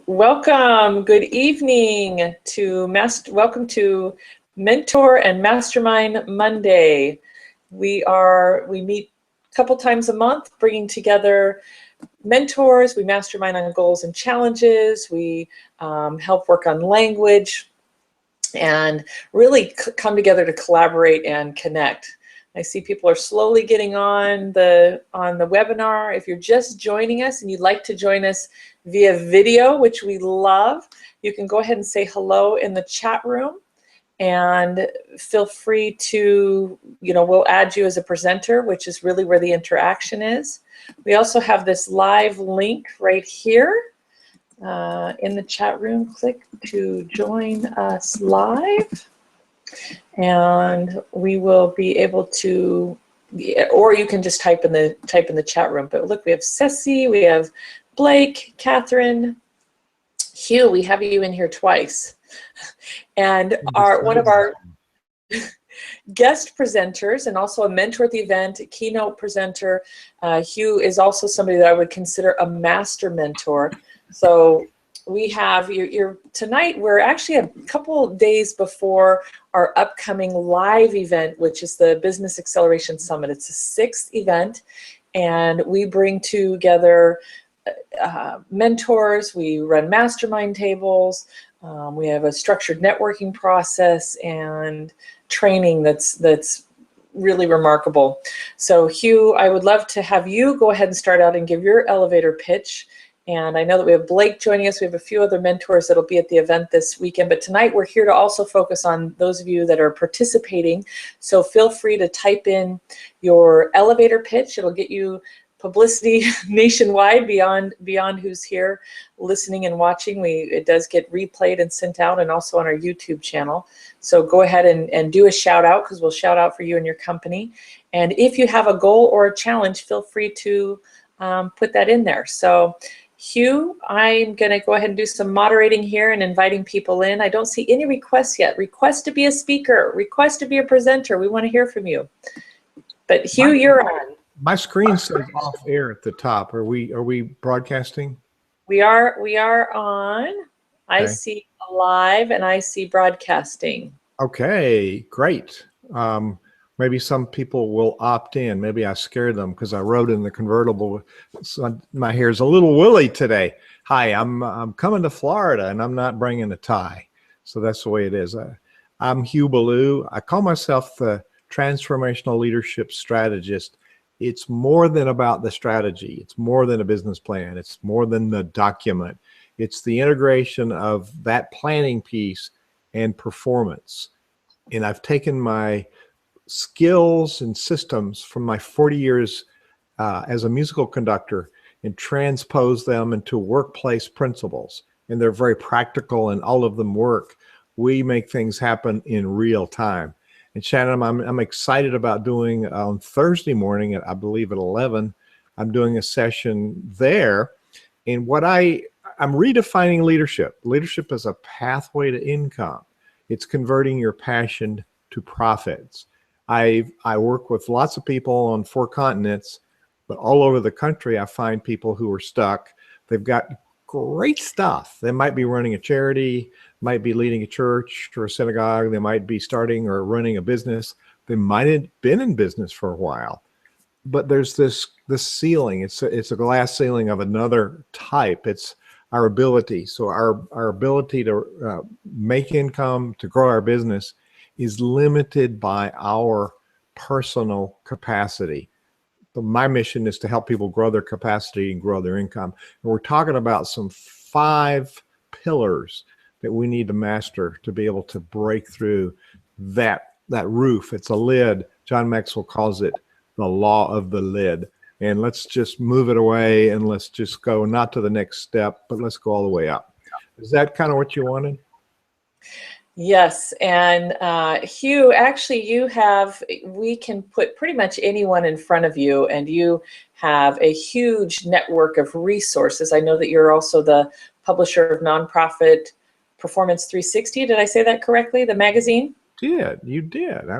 Welcome. Good evening to welcome to Mentor and Mastermind Monday. We meet a couple times a month, bringing together mentors. We mastermind on goals and challenges. We help work on language, and really come together to collaborate and connect. I see people are slowly getting on the webinar. If you're just joining us and you'd like to join us via video, which we love, you can go ahead and say hello in the chat room, and feel free to, we'll add you as a presenter, which is really where the interaction is. We also have this live link right here in the chat room. Click to join us live, and we will be able to, or you can just type in the chat room. But look, we have Ceci, we have Blake, Catherine, Hugh. We have you in here twice, and one of our guest presenters, and also a mentor at the event, a keynote presenter. Hugh is also somebody that I would consider a master mentor. So we have tonight. We're actually a couple days before our upcoming live event, which is the Business Acceleration Summit. It's the 6th event, and we bring together mentors. We run mastermind tables. We have a structured networking process and training that's really remarkable. So Hugh, I would love to have you go ahead and start out and give your elevator pitch. And I know that we have Blake joining us. We have a few other mentors that'll be at the event this weekend. But tonight we're here to also focus on those of you that are participating. So feel free to type in your elevator pitch. It'll get you publicity nationwide beyond who's here listening and watching. It does get replayed and sent out, and also on our YouTube channel. So go ahead and do a shout out, because we'll shout out for you and your company. And if you have a goal or a challenge, feel free to put that in there. So Hugh, I'm going to go ahead and do some moderating here and inviting people in. I don't see any requests yet. Request to be a speaker, request to be a presenter. We want to hear from you. But Hugh, you're on. My screen says off air at the top. Are we broadcasting? We are on. Okay. I see live and I see broadcasting. Okay, great. Maybe some people will opt in. Maybe I scared them because I rode in the convertible. So my hair's a little woolly today. Hi, I'm coming to Florida, and I'm not bringing a tie. So that's the way it is. I'm Hugh Ballou. I call myself the transformational leadership strategist. It's more than about the strategy. It's more than a business plan. It's more than the document. It's the integration of that planning piece and performance. And I've taken my skills and systems from my 40 years as a musical conductor and transpose them into workplace principles. And they're very practical, and all of them work. We make things happen in real time. And Shannon, I'm excited about doing on Thursday morning, I believe at 11, I'm doing a session there. And I'm redefining leadership. Leadership is a pathway to income. It's converting your passion to profits. I work with lots of people on 4 continents, but all over the country, I find people who are stuck. They've got great stuff. They might be running a charity, might be leading a church or a synagogue. They might be starting or running a business. They might have been in business for a while, but there's this ceiling. It's a glass ceiling of another type. It's our ability. So our ability to make income, to grow our business, is limited by our personal capacity. But my mission is to help people grow their capacity and grow their income. And we're talking about some 5 pillars that we need to master to be able to break through that roof. It's a lid. John Maxwell calls it the law of the lid. And let's just move it away, and let's just go not to the next step, but let's go all the way up. Is that kind of what you wanted? Yes, and Hugh, actually we can put pretty much anyone in front of you, and you have a huge network of resources. I know that you're also the publisher of nonprofit Performance 360. Did I say that correctly? The magazine? You did.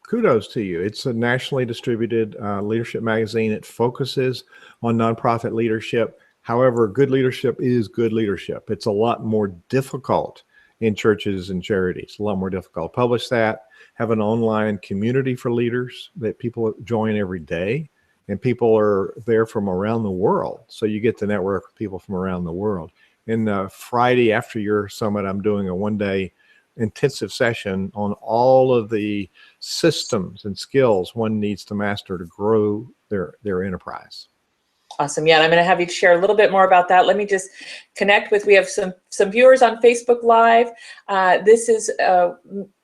Kudos to you. It's a nationally distributed leadership magazine. It focuses on nonprofit leadership. However, good leadership is good leadership. It's a lot more difficult in churches and charities, a lot more difficult. Publish that, have an online community for leaders that people join every day, and people are there from around the world. So you get to network with people from around the world. And Friday after your summit, I'm doing a one-day intensive session on all of the systems and skills one needs to master to grow their enterprise. Awesome. Yeah, and I'm going to have you share a little bit more about that. Let me just connect with, we have some viewers on Facebook Live. This is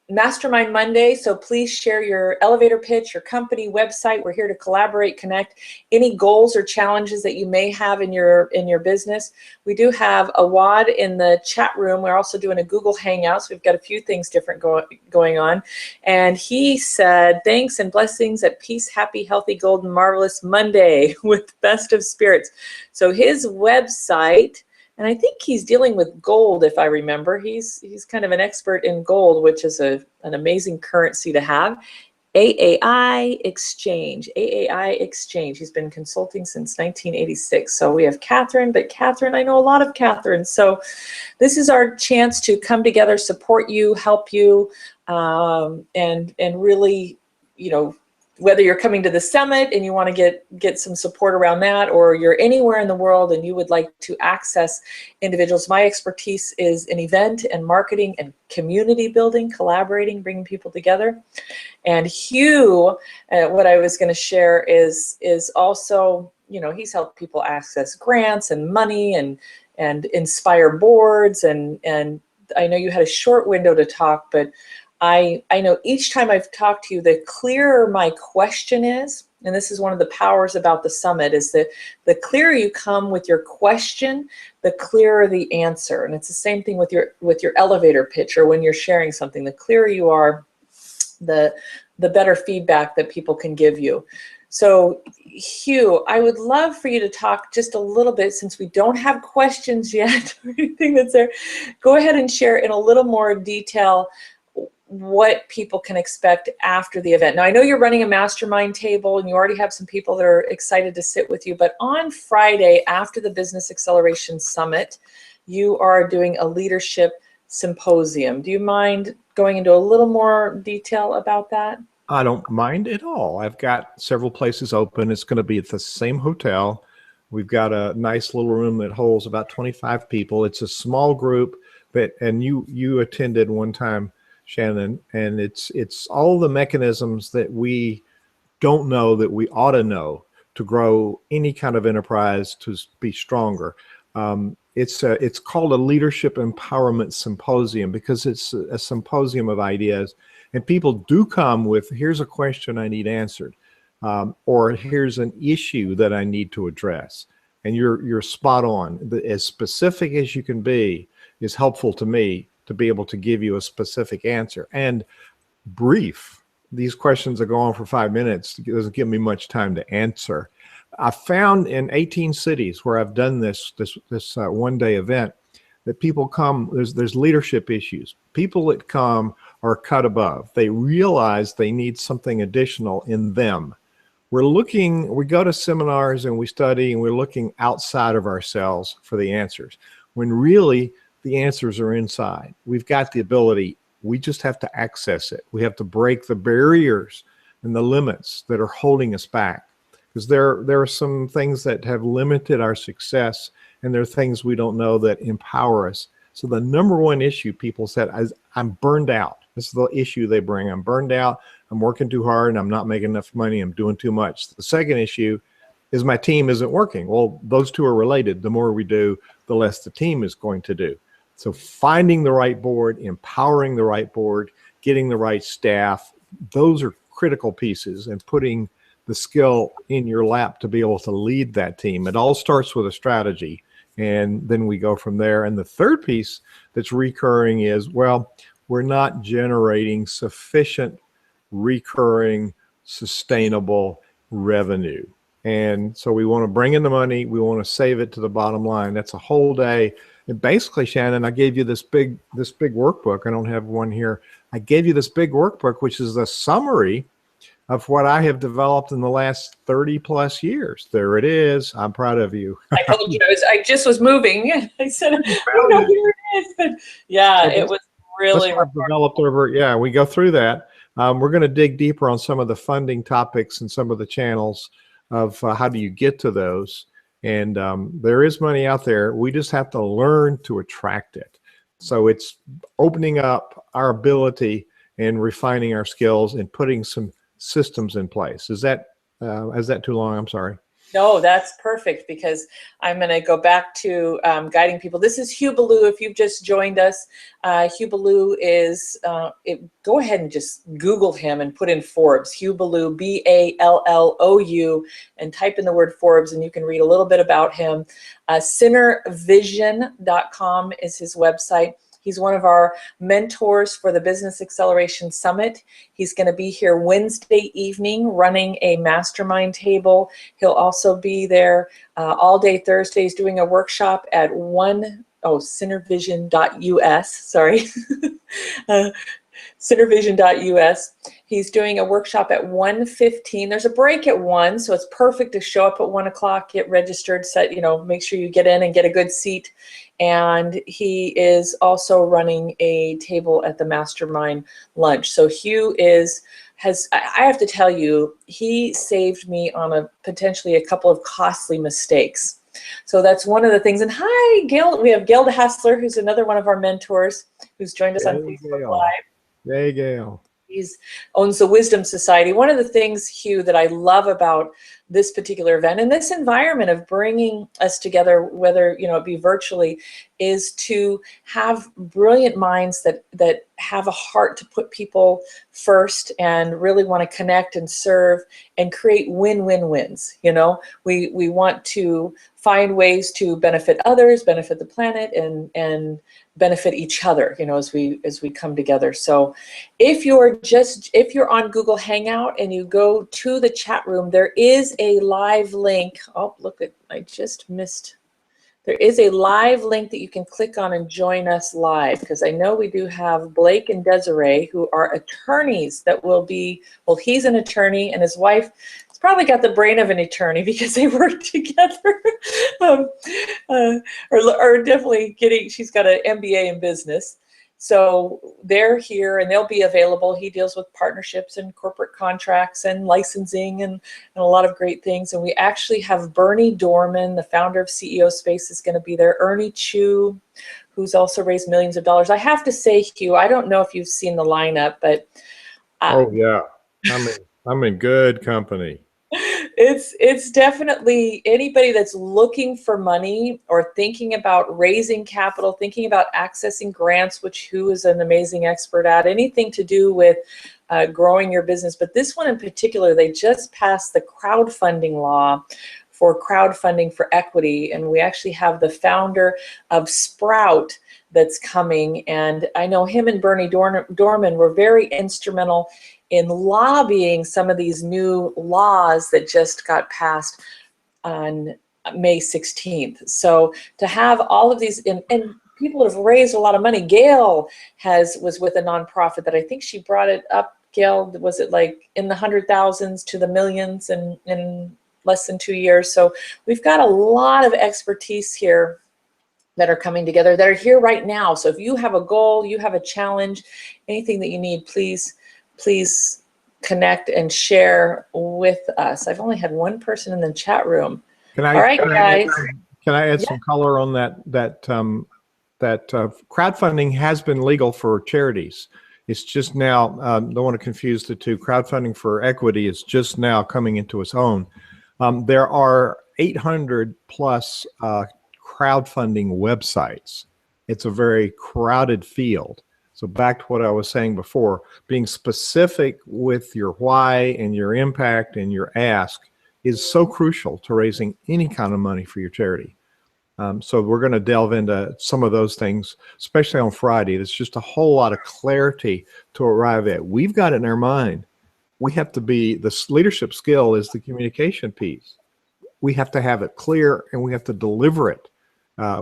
Mastermind Monday, so please share your elevator pitch, your company website. We're here to collaborate, connect, any goals or challenges that you may have in your business. We do have a WAD in the chat room. We're also doing a Google Hangout, so we've got a few things different going on. And he said, thanks and blessings at peace, happy, healthy, golden, marvelous Monday with best of spirits. So his website, and I think he's dealing with gold, if I remember. He's kind of an expert in gold, which is an amazing currency to have. AAI Exchange, AAI Exchange. He's been consulting since 1986. So we have Catherine, but Catherine, I know a lot of Catherine. So this is our chance to come together, support you, help you, and really, you know, whether you're coming to the summit and you want to get some support around that, or you're anywhere in the world and you would like to access individuals. My expertise is in event and marketing and community building, collaborating, bringing people together. And Hugh, what I was going to share is also, you know, he's helped people access grants and money and inspire boards. And I know you had a short window to talk, but I know each time I've talked to you, the clearer my question is, and this is one of the powers about the summit, is that the clearer you come with your question, the clearer the answer. And it's the same thing with your elevator pitch or when you're sharing something. The clearer you are, the better feedback that people can give you. So Hugh, I would love for you to talk just a little bit, since we don't have questions yet or anything that's there. Go ahead and share in a little more detail what people can expect after the event. Now, I know you're running a mastermind table and you already have some people that are excited to sit with you, but on Friday after the Business Acceleration Summit, you are doing a leadership symposium. Do you mind going into a little more detail about that? I don't mind at all. I've got several places open. It's going to be at the same hotel. We've got a nice little room that holds about 25 people. It's a small group, and you attended one time, Shannon, and it's all the mechanisms that we don't know that we ought to know to grow any kind of enterprise to be stronger. It's called a leadership empowerment symposium because it's a symposium of ideas, and people do come with, here's a question I need answered, or here's an issue that I need to address. And you're spot on. As specific as you can be is helpful to me to be able to give you a specific answer. And brief. These questions that go on for 5 minutes. It doesn't give me much time to answer. I found in 18 cities where I've done this one-day event that people come, there's leadership issues. People that come are cut above. They realize they need something additional in them. We go to seminars and we study and we're looking outside of ourselves for the answers, when really the answers are inside. We've got the ability. We just have to access it. We have to break the barriers and the limits that are holding us back, because there are some things that have limited our success, and there are things we don't know that empower us. So the number one issue people said is, I'm burned out. This is the issue they bring. I'm burned out. I'm working too hard and I'm not making enough money. I'm doing too much. The second issue is my team isn't working. Well, those two are related. The more we do, the less the team is going to do. So finding the right board, empowering the right board, getting the right staff, those are critical pieces, and putting the skill in your lap to be able to lead that team. It all starts with a strategy, and then we go from there. And the third piece that's recurring is, well, we're not generating sufficient recurring, sustainable revenue. And so we want to bring in the money. We want to save it to the bottom line. That's a whole day. And basically, Shannon, I gave you this big workbook. I don't have one here. I gave you this big workbook, which is a summary of what I have developed in the last 30 plus years. There it is. I'm proud of you. I told you I just was moving. I said, oh no, here it is. But yeah, So it was really I've developed over. Yeah, we go through that. We're going to dig deeper on some of the funding topics and some of the channels of how do you get to those. And there is money out there. We just have to learn to attract it. So it's opening up our ability and refining our skills and putting some systems in place. Is that too long? I'm sorry. No, that's perfect, because I'm going to go back to guiding people. This is Hugh Ballou. If you've just joined us, Hugh Ballou is, go ahead and just Google him and put in Forbes, Hugh Ballou, B-A-L-L-O-U, and type in the word Forbes, and you can read a little bit about him. Sinnervision.com is his website. He's one of our mentors for the Business Acceleration Summit. He's going to be here Wednesday evening running a mastermind table. He'll also be there all day Thursdays doing a workshop at Sinnervision.us, sorry. Sinnervision.us. He's doing a workshop at 1:15. There's a break at 1, so it's perfect to show up at 1 o'clock, get registered, make sure you get in and get a good seat. And he is also running a table at the Mastermind lunch. So Hugh I have to tell you, he saved me on potentially a couple of costly mistakes. So that's one of the things. And hi, Gail. We have Gail Hassler, who's another one of our mentors, who's joined us on Facebook Live. Hey, Gail. He owns the Wisdom Society. One of the things, Hugh, that I love about this particular event and this environment of bringing us together, whether it be virtually, is to have brilliant minds that have a heart to put people first and really want to connect and serve and create win-win-wins. We want to find ways to benefit others, benefit the planet, and benefit each other, as we come together. So if you're on Google Hangout and you go to the chat room, there is a live link. Oh, look, I just missed. There is a live link that you can click on and join us live, because I know we do have Blake and Desiree, who are attorneys that will be, well, he's an attorney and his wife has probably got the brain of an attorney because they work together. Or definitely she's got an MBA in business. So they're here and they'll be available. He deals with partnerships and corporate contracts and licensing and a lot of great things. And we actually have Bernie Dorman, the founder of CEO Space, is going to be there. Ernie Chu, who's also raised millions of dollars. I have to say, Hugh, I don't know if you've seen the lineup, but oh yeah, I'm in good company. It's definitely anybody that's looking for money or thinking about raising capital, thinking about accessing grants, which Hugh is an amazing expert at, anything to do with growing your business. But this one in particular, they just passed the crowdfunding law for crowdfunding for equity. And we actually have the founder of Sprout that's coming. And I know him and Bernie Dorman were very instrumental in lobbying some of these new laws that just got passed on May 16th. So to have all of these, and people have raised a lot of money. Gail was with a nonprofit that I think she brought it up. Gail, was it like in the 100,000s to the millions in less than 2 years? So we've got a lot of expertise here that are coming together, that are here right now. So if you have a goal, you have a challenge, anything that you need, please connect and share with us. I've only had one person in the chat room. All right, guys. Can I add some color on that crowdfunding has been legal for charities. It's just now, don't want to confuse the two. Crowdfunding for equity is just now coming into its own. There are 800 plus crowdfunding websites. It's a very crowded field. So back to what I was saying before, being specific with your why and your impact and your ask is so crucial to raising any kind of money for your charity. So we're going to delve into some of those things, especially on Friday. There's just a whole lot of clarity to arrive at. We've got it in our mind. We have to the leadership skill is the communication piece. We have to have it clear and we have to deliver it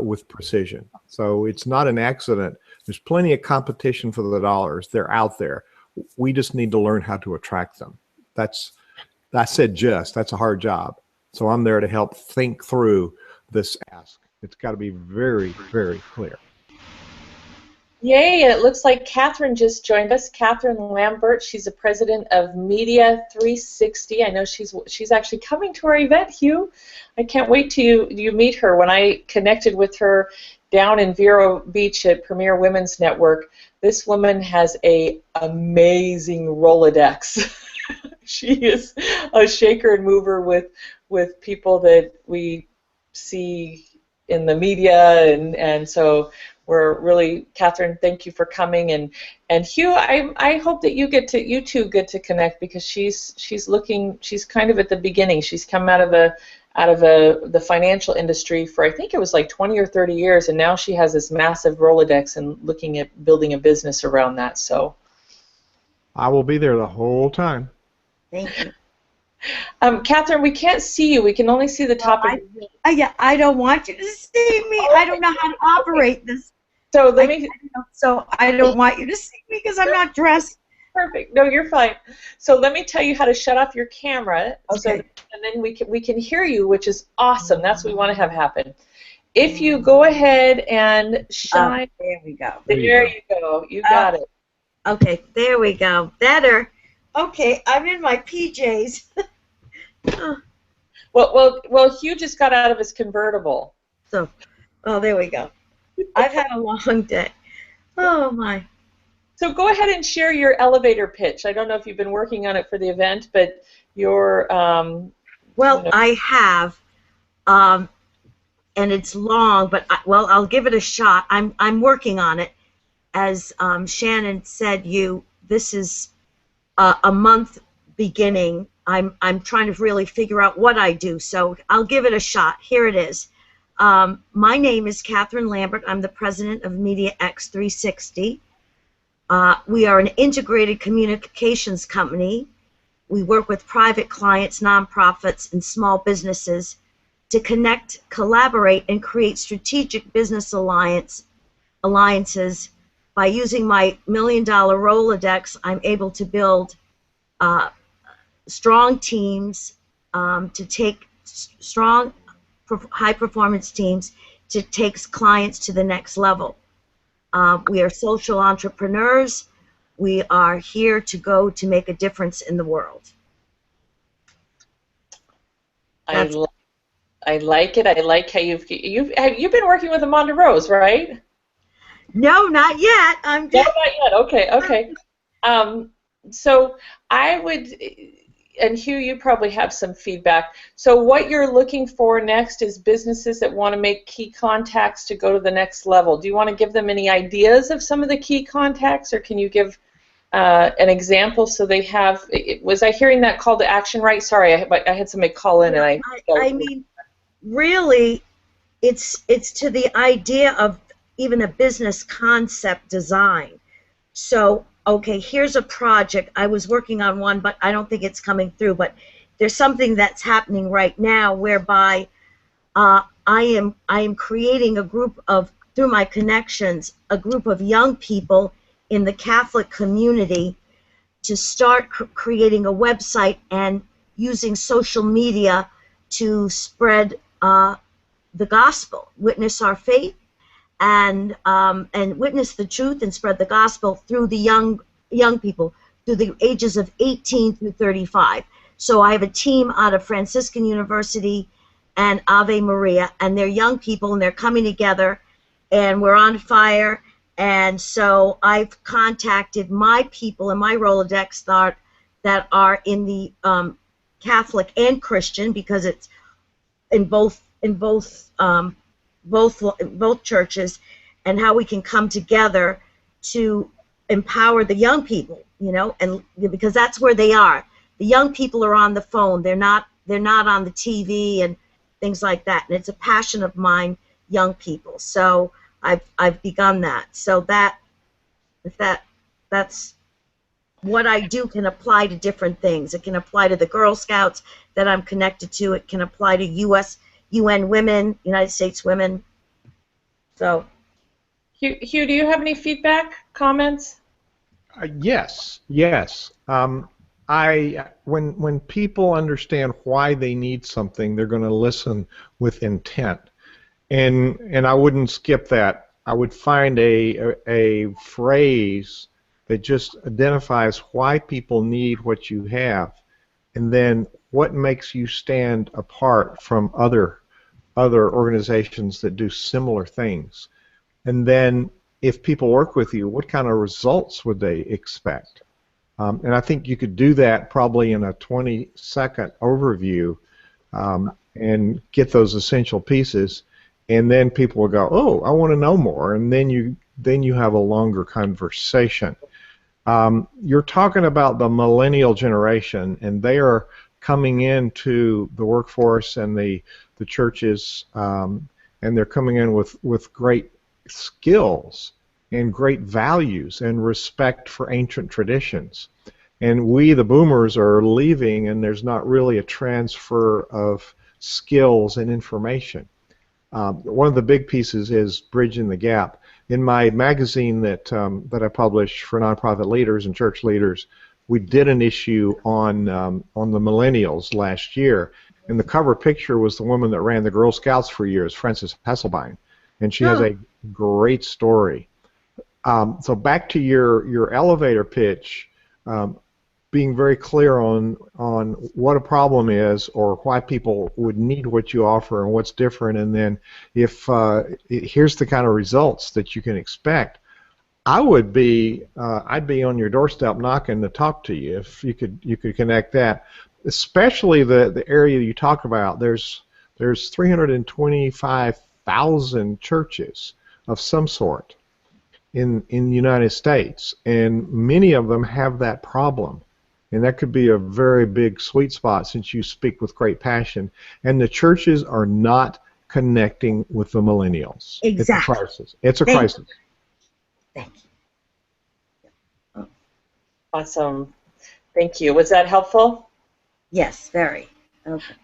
with precision. So it's not an accident. There's plenty of competition for the dollars. They're out there. We just need to learn how to attract them. I said that's a hard job. So I'm there to help think through this ask. It's got to be very, very clear. Yay, it looks like Catherine just joined us. Catherine Lambert, she's the president of Media 360. I know she's actually coming to our event, Hugh. I can't wait till you meet her. When I connected with her down in Vero Beach at Premier Women's Network, this woman has a amazing Rolodex. She is a shaker and mover with people that we see in the media, and so we're really, Catherine, thank you for coming, and Hugh, I hope that you two get to connect, because she's kind of at the beginning. She's come out of the financial industry for, I think it was like 20 or 30 years, and now she has this massive Rolodex and looking at building a business around that. So I will be there the whole time. Thank you. Catherine, we can't see you. We can only see the top of your head. Yeah, I don't want you to see me. I don't know how to operate this. So I don't want you to see me because I'm not dressed. Perfect. No, you're fine. So let me tell you how to shut off your camera. Okay. And then we can hear you, which is awesome. That's what we want to have happen. If you go ahead and shine. There we go. There you go. You got it. Okay, there we go. Better. Okay, I'm in my PJs. Well, Hugh just got out of his convertible. So, there we go. I've had a long day. Oh, my. So go ahead and share your elevator pitch. I don't know if you've been working on it for the event, but your well, I have, and it's long, but I'll give it a shot. I'm working on it. As Shannon said, this is a month beginning. I'm trying to really figure out what I do, so I'll give it a shot. Here it is. My name is Catherine Lambert. I'm the president of Media X 360. We are an integrated communications company. We work with private clients, nonprofits, and small businesses to connect, collaborate, and create strategic business alliances. By using my $1 million Rolodex, I'm able to build strong teams, to take strong, high-performance teams to take clients to the next level. We are social entrepreneurs. We are here to make a difference in the world. I like it. I like how you've been working with Amanda Rose, right? No, not yet. No, not yet. Okay. So I would, and Hugh, you probably have some feedback. So what you're looking for next is businesses that want to make key contacts to go to the next level. Do you want to give them any ideas of some of the key contacts, or can you give an example so they have? Was I hearing that call to action right? Sorry, I had somebody call in, and I mean, really, it's to the idea of even a business concept design. So, okay, here's a project. I was working on one, but I don't think it's coming through. But there's something that's happening right now whereby I am creating a group of, through my connections, a group of young people in the Catholic community to start creating a website and using social media to spread the gospel, witness our faith, and witness the truth and spread the gospel through the young people, through the ages of 18 through 35. So I have a team out of Franciscan University and Ave Maria, and they're young people, and they're coming together, and we're on fire. And so I've contacted my people in my Rolodex that are in the Catholic and Christian, because it's in both churches, and how we can come together to empower the young people, and because that's where they are. The young people are on the phone. They're not on the TV and things like that. And it's a passion of mine, young people. So I've begun that. So that's what I do can apply to different things. It can apply to the Girl Scouts that I'm connected to. It can apply to UN women, United States women. So, Hugh, do you have any feedback, comments? Yes. when people understand why they need something, they're going to listen with intent. And I wouldn't skip that. I would find a phrase that just identifies why people need what you have, and then what makes you stand apart from other organizations that do similar things. And then if people work with you, what kind of results would they expect? And I think you could do that probably in a 20-second overview, and get those essential pieces, and then people will go, oh, I want to know more, and then you have a longer conversation. You're talking about the millennial generation, and they are coming into the workforce and the churches, and they're coming in with great skills and great values and respect for ancient traditions. And we, the boomers, are leaving, and there's not really a transfer of skills and information. One of the big pieces is bridging the gap. In my magazine that I publish for nonprofit leaders and church leaders, we did an issue on the millennials last year, and the cover picture was the woman that ran the Girl Scouts for years, Frances Hasselbein, and she has a great story. So back to your elevator pitch, being very clear on what a problem is or why people would need what you offer and what's different, and then if here's the kind of results that you can expect. I'd be on your doorstep knocking to talk to you if you could connect that, especially the area you talk about. There's 325,000 churches of some sort in the United States, and many of them have that problem. And that could be a very big sweet spot since you speak with great passion. And the churches are not connecting with the millennials. Exactly. It's a crisis. It's a crisis. Thank you. Awesome. Thank you. Was that helpful? Yes, very. Okay.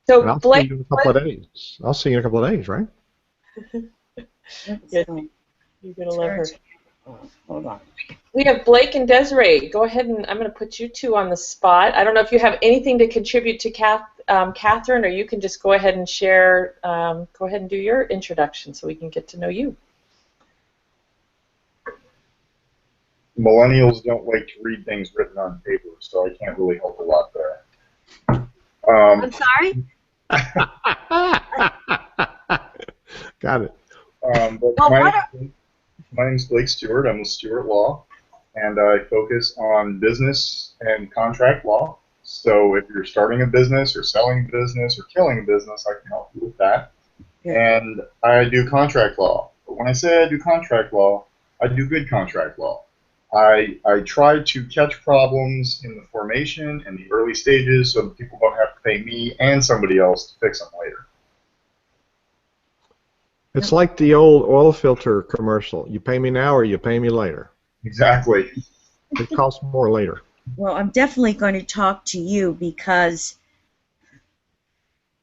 So And I'll Blake, see you in a couple of days. I'll see you in a couple of days, right? You're going to love her. Hold on. We have Blake and Desiree. Go ahead, and I'm going to put you two on the spot. I don't know if you have anything to contribute to Catherine, or you can just go ahead and share. Go ahead and do your introduction so we can get to know you. Millennials don't like to read things written on paper, so I can't really help a lot there. I'm sorry? Got it. But my name's Blake Stewart. I'm with Stewart Law, and I focus on business and contract law. So if you're starting a business or selling a business or killing a business, I can help you with that. Yeah. And I do contract law. But when I say I do contract law, I do good contract law. I try to catch problems in the formation and the early stages so that people don't have to pay me and somebody else to fix them later. It's like the old oil filter commercial. You pay me now or you pay me later. Exactly. It costs more later. Well, I'm definitely going to talk to you because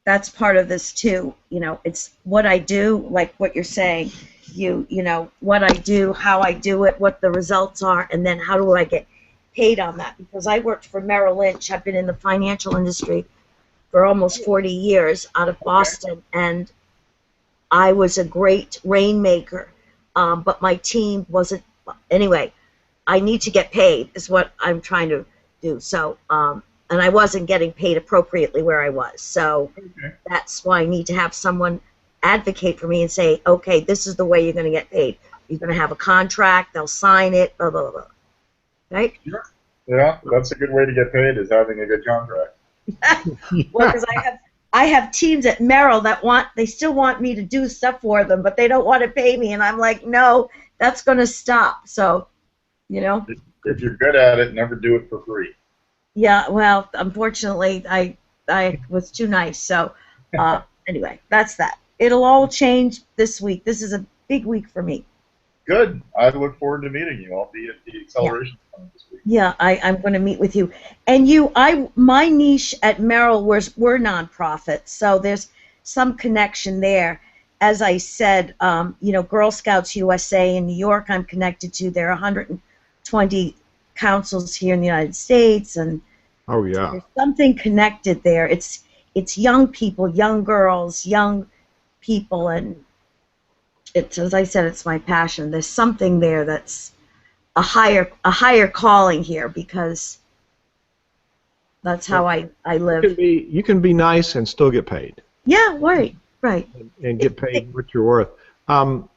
that's part of this too. You know, it's what I do, like what you're saying. You know, what I do, how I do it, what the results are, and then how do I get paid on that? Because I worked for Merrill Lynch. I've been in the financial industry for almost 40 years out of Boston, and I was a great rainmaker, but my team wasn't. Anyway, I need to get paid is what I'm trying to do. So, and I wasn't getting paid appropriately where I was. So that's why I need to have someone advocate for me and say, okay, this is the way you're going to get paid. You're going to have a contract, they'll sign it, blah, blah, blah. Right? Sure. Yeah, that's a good way to get paid, is having a good contract. Well, because I have teams at Merrill that they still want me to do stuff for them, but they don't want to pay me, and I'm like, no, that's going to stop. So, you know. If you're good at it, never do it for free. Yeah, well, unfortunately, I was too nice. So, anyway, that's that. It'll all change this week. This is a big week for me. Good. I look forward to meeting you. I'll be at the Acceleration Summit this week. Yeah, I'm going to meet with you. And my niche at Merrill we're nonprofits, so there's some connection there. As I said, you know, Girl Scouts USA in New York, I'm connected to. There are 120 councils here in the United States, and Oh yeah. There's something connected there. It's young people, young girls, young people, and it's, as I said, it's my passion. There's something there that's a higher calling here, because that's how I live. You can be nice and still get paid. Yeah, right, right. And get paid what you're worth. Can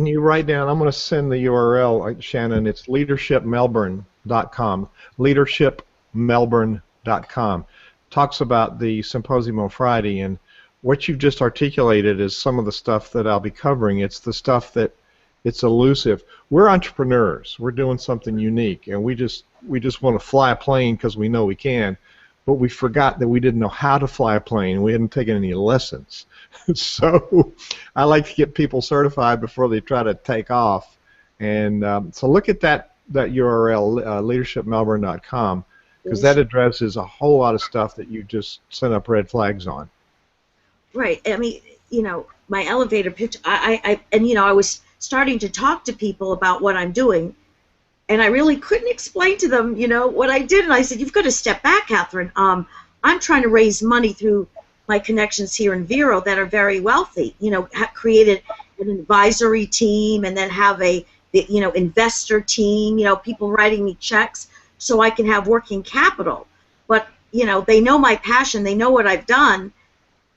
you write down? I'm going to send the URL, Shannon. It's leadershipmelbourne.com. Leadershipmelbourne.com. Talks about the symposium on Friday, and what you've just articulated is some of the stuff that I'll be covering. It's the stuff that it's elusive. We're entrepreneurs. We're doing something unique, and we just want to fly a plane because we know we can, but we forgot that we didn't know how to fly a plane. We hadn't taken any lessons. So I like to get people certified before they try to take off. And so look at that URL, leadershipmelbourne.com, because that addresses a whole lot of stuff that you just sent up red flags on. Right. I mean, my elevator pitch, I was starting to talk to people about what I'm doing, and I really couldn't explain to them, what I did. And I said, you've got to step back, Catherine. I'm trying to raise money through my connections here in Vero that are very wealthy. Created an advisory team, and then have a investor team. People writing me checks so I can have working capital. But they know my passion. They know what I've done.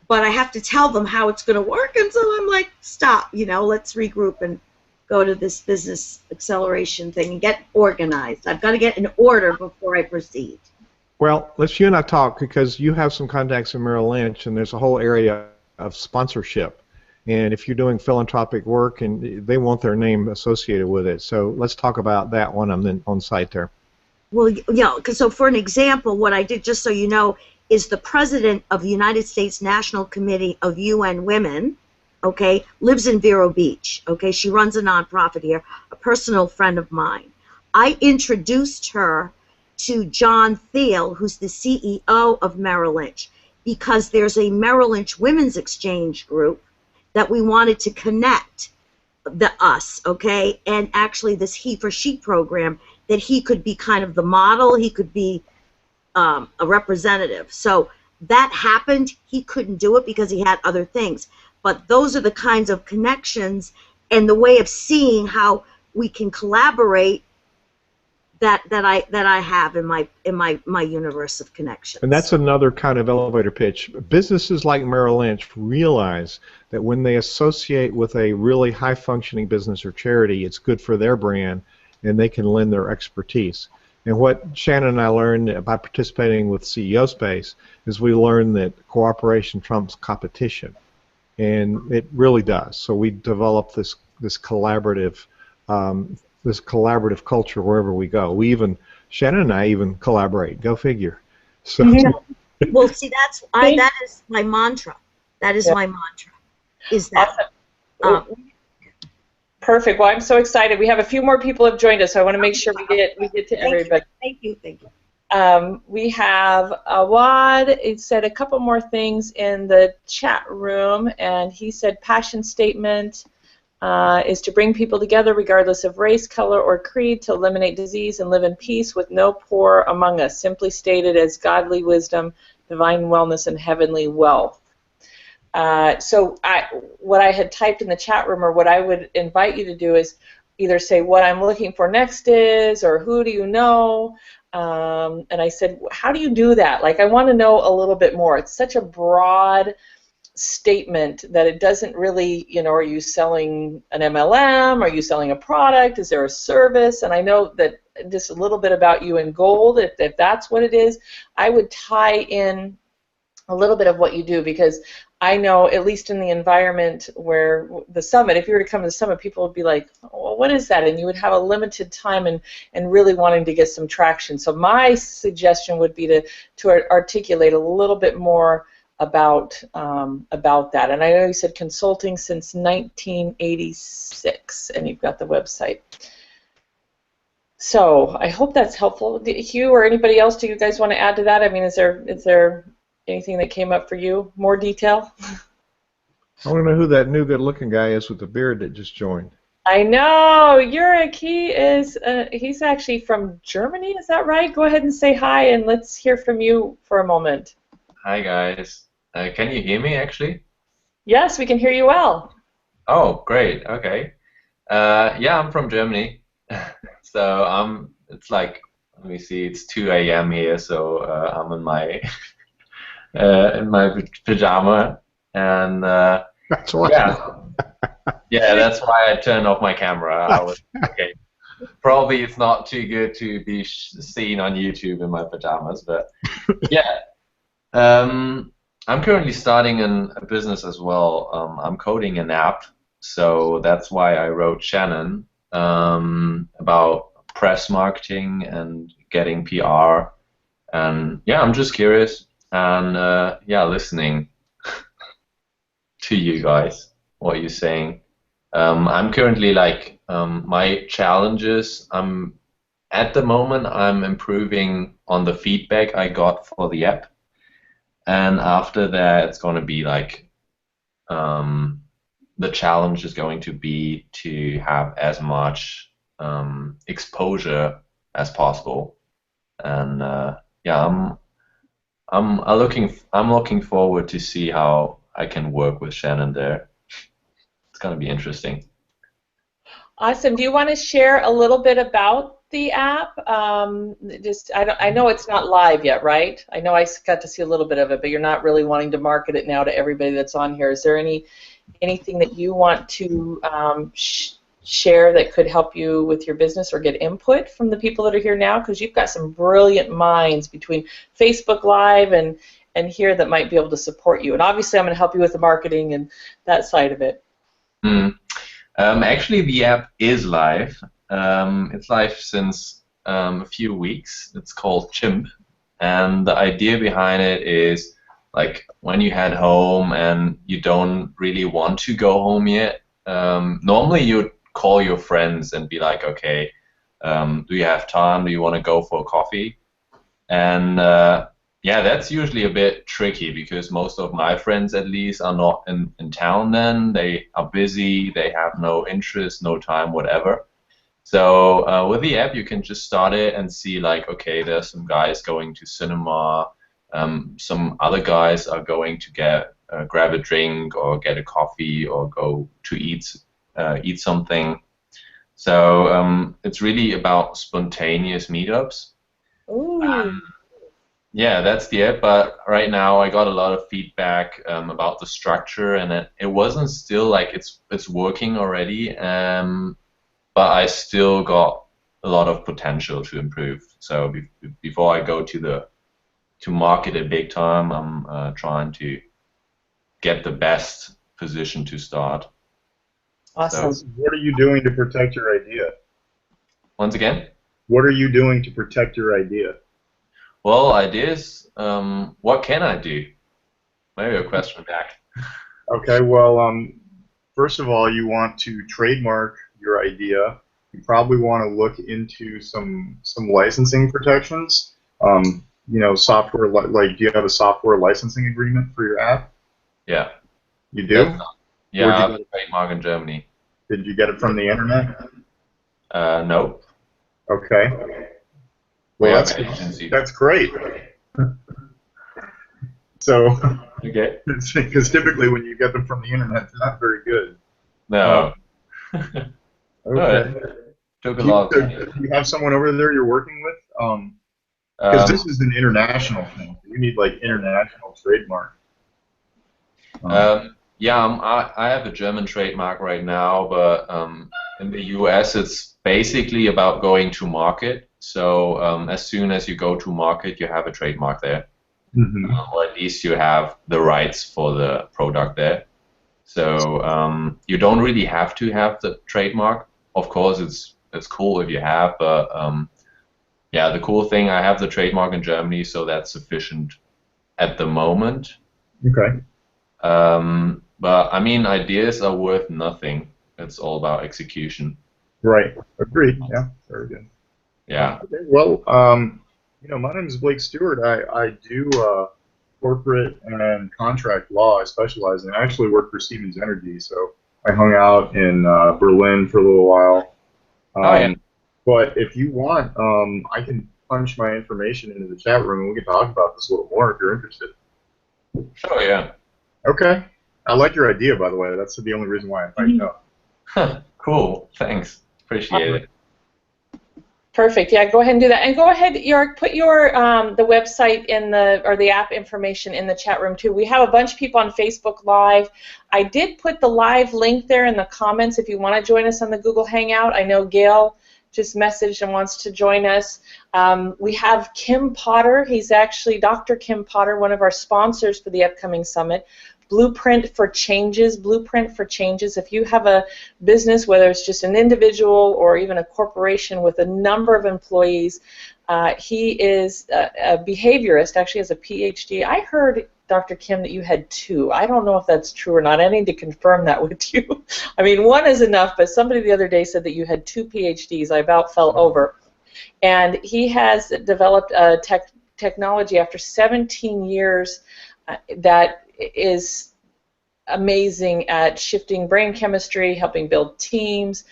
But I have to tell them how it's going to work, and so I'm like, stop, let's regroup and go to this business acceleration thing and get organized. I've got to get in order before I proceed. Well, let's you and I talk, because you have some contacts in Merrill Lynch, and there's a whole area of sponsorship. And if you're doing philanthropic work, and they want their name associated with it, so let's talk about that one on site there. Well, so for an example, what I did, just so you know, is the president of the United States National Committee of UN Women, okay, lives in Vero Beach, okay? She runs a nonprofit here, a personal friend of mine. I introduced her to John Thiel, who's the CEO of Merrill Lynch, because there's a Merrill Lynch Women's Exchange group that we wanted to connect us, okay? And actually this He for She program, that he could be kind of the model, he could be a representative. So that happened. He couldn't do it because he had other things. But those are the kinds of connections and the way of seeing how we can collaborate that I have in my universe of connections. And that's another kind of elevator pitch. Businesses like Merrill Lynch realize that when they associate with a really high-functioning business or charity, it's good for their brand, and they can lend their expertise. And what Shannon and I learned by participating with CEO Space is we learned that cooperation trumps competition, and it really does. So we developed this collaborative culture wherever we go. Shannon and I even collaborate. Go figure. So. Well, see, that is my mantra. That is my mantra. Is that. Awesome. Perfect. Well, I'm so excited. We have a few more people have joined us, so I want to make sure we get to everybody. Thank you. We have Awad. He said a couple more things in the chat room, and he said passion statement is to bring people together regardless of race, color, or creed, to eliminate disease and live in peace with no poor among us, simply stated as godly wisdom, divine wellness, and heavenly wealth. So what I had typed in the chat room, or what I would invite you to do, is either say what I'm looking for next is, or who do you know, and I said, how do you do that? Like, I want to know a little bit more. It's such a broad statement that it doesn't really, are you selling an MLM? Are you selling a product? Is there a service? And I know that just a little bit about you in gold, if that's what it is, I would tie in a little bit of what you do, because I know, at least in the environment where the summit, if you were to come to the summit, people would be like, well, what is that? And you would have a limited time and really wanting to get some traction. So my suggestion would be to articulate a little bit more about that. And I know you said consulting since 1986, and you've got the website. So I hope that's helpful. Hugh or anybody else, do you guys want to add to that? I mean, is there anything that came up for you? More detail? I want to know who that new good-looking guy is with the beard that just joined. I know, Yurik, he's actually from Germany, is that right? Go ahead and say hi and let's hear from you for a moment. Hi guys. Can you hear me actually? Yes, we can hear you well. Oh, great. Okay. Yeah, I'm from Germany. So it's like, let me see, it's 2 a.m. here, so I'm in my pajama, and That's why. yeah, that's why I turned off my camera. I was okay. Probably it's not too good to be seen on YouTube in my pajamas, but yeah. I'm currently starting a business as well. I'm coding an app, so that's why I wrote Shannon about press marketing and getting PR. And yeah, I'm just curious and yeah, listening to you guys, what you're saying. I'm currently like my challenges. At the moment I'm improving on the feedback I got for the app. And after that, it's going to be like the challenge is going to be to have as much exposure as possible. And yeah, I'm looking forward to see how I can work with Shannon there. It's going to be interesting. Awesome. Do you want to share a little bit about the app? I know it's not live yet, right? I know I got to see a little bit of it, but you're not really wanting to market it now to everybody that's on here. Is there anything that you want to share that could help you with your business or get input from the people that are here now? Because you've got some brilliant minds between Facebook Live and here that might be able to support you. And obviously, I'm going to help you with the marketing and that side of it. Mm. Actually, the app is live. It's live since a few weeks. It's called Chimp, and the idea behind it is like when you head home and you don't really want to go home yet. Normally, you'd call your friends and be like, "Okay, do you have time? Do you want to go for a coffee?" And yeah, that's usually a bit tricky because most of my friends, at least, are not in town then. They are busy, they have no interest, no time, whatever. So with the app, you can just start it and see, like, okay, there's some guys going to cinema, some other guys are going to grab a drink or get a coffee or go to eat something. So it's really about spontaneous meetups. Ooh. Yeah, that's the app, but right now I got a lot of feedback about the structure, and it wasn't still like it's working already, but I still got a lot of potential to improve. So before I go to market it big time, I'm trying to get the best position to start. Awesome. So, What are you doing to protect your idea? once again, What are you doing to protect your idea? well, ideas. What can I do? Maybe a question back. Okay, well, first of all, you want to trademark your idea. You probably want to look into some licensing protections. You know, software like, do you have a software licensing agreement for your app? Yeah. You do? Yeah, Where'd you I have get a trademark in Germany. Did you get it from the internet? No. Okay. We Well, have an agency. that's great. So, Okay. because typically when you get them from the internet, they're not very good. No. Okay. Took a lot of time. Do you have someone over there you're working with? Because this is an international thing. You need like international trademark. Yeah, I have a German trademark right now, but in the US it's basically about going to market. So as soon as you go to market, you have a trademark there. Mm-hmm. Or at least you have the rights for the product there. So you don't really have to have the trademark. Of course, it's cool if you have, but yeah, the cool thing, I have the trademark in Germany, so that's sufficient at the moment. Okay. But I mean, ideas are worth nothing. It's all about execution. Right. Agreed. Yeah. Very good. Yeah. Okay. Well, you know, my name is Blake Stewart. I do corporate and contract law. I specialize in. I actually work for Siemens Energy, so I hung out in Berlin for a little while. Oh, yeah. But if you want, I can punch my information into the chat room and we can talk about this a little more if you're interested. Sure, yeah. Okay. I like your idea, by the way. That's the only reason why I invited you up. Cool. Thanks. Appreciate it. Perfect. Yeah, go ahead and do that. And go ahead, York, put your the website in the app information in the chat room too. We have a bunch of people on Facebook Live. I did put the live link there in the comments if you want to join us on the Google Hangout. I know Gail just messaged and wants to join us. We have Kim Potter. He's actually Dr. Kim Potter, one of our sponsors for the upcoming summit. Blueprint for Changes. Blueprint for Changes. If you have a business, whether it's just an individual or even a corporation with a number of employees, he is a behaviorist, actually has a PhD. I heard, Dr. Kim, that you had 2. I don't know if that's true or not. I need to confirm that with you. I mean, 1 is enough, but somebody the other day said that you had 2 PhDs. I about fell over. And he has developed a technology after 17 years that is amazing at shifting brain chemistry, helping build teams,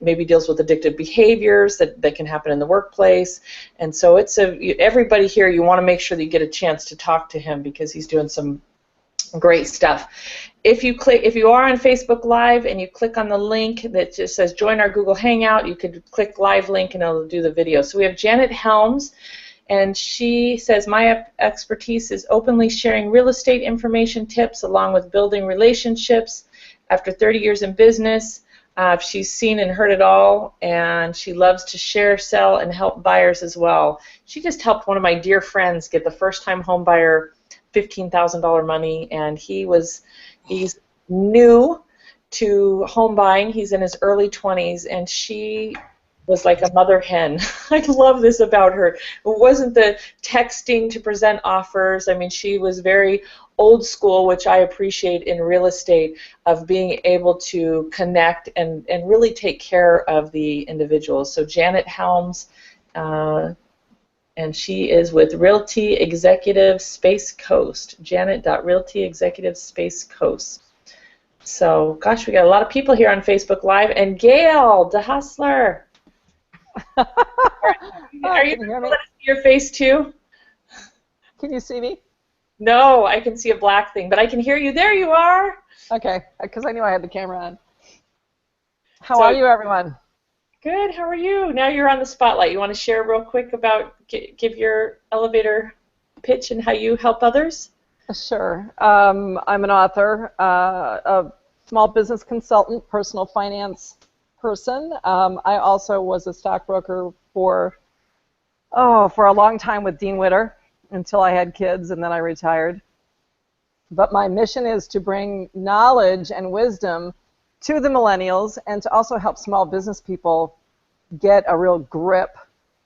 maybe deals with addictive behaviors that can happen in the workplace. And so it's everybody here, you want to make sure that you get a chance to talk to him because he's doing some great stuff. If you are on Facebook Live and you click on the link that just says join our Google Hangout, you could click live link and it'll do the video. So we have Janet Helms. And she says, my expertise is openly sharing real estate information tips along with building relationships. After 30 years in business, she's seen and heard it all, and she loves to share, sell, and help buyers as well. She just helped one of my dear friends get the first-time home buyer $15,000 money, and he's new to home buying. He's in his early 20s, and she was like a mother hen. I love this about her. It wasn't the texting to present offers. I mean, she was very old school, which I appreciate in real estate, of being able to connect and really take care of the individuals. So Janet Helms, and she is with Realty Executive Space Coast. Janet.Realty Executive Space Coast. So, gosh, we got a lot of people here on Facebook Live. And Gail, the hustler. Are you able to see your face too? Can you see me? No, I can see a black thing, but I can hear you. There you are. Okay, because I knew I had the camera on. How are you, everyone? Good. How are you? Now you're on the spotlight. You want to share real quick about, give your elevator pitch and how you help others? Sure. I'm an author, a small business consultant, personal finance person. I also was a stockbroker for a long time with Dean Witter until I had kids and then I retired. But my mission is to bring knowledge and wisdom to the millennials and to also help small business people get a real grip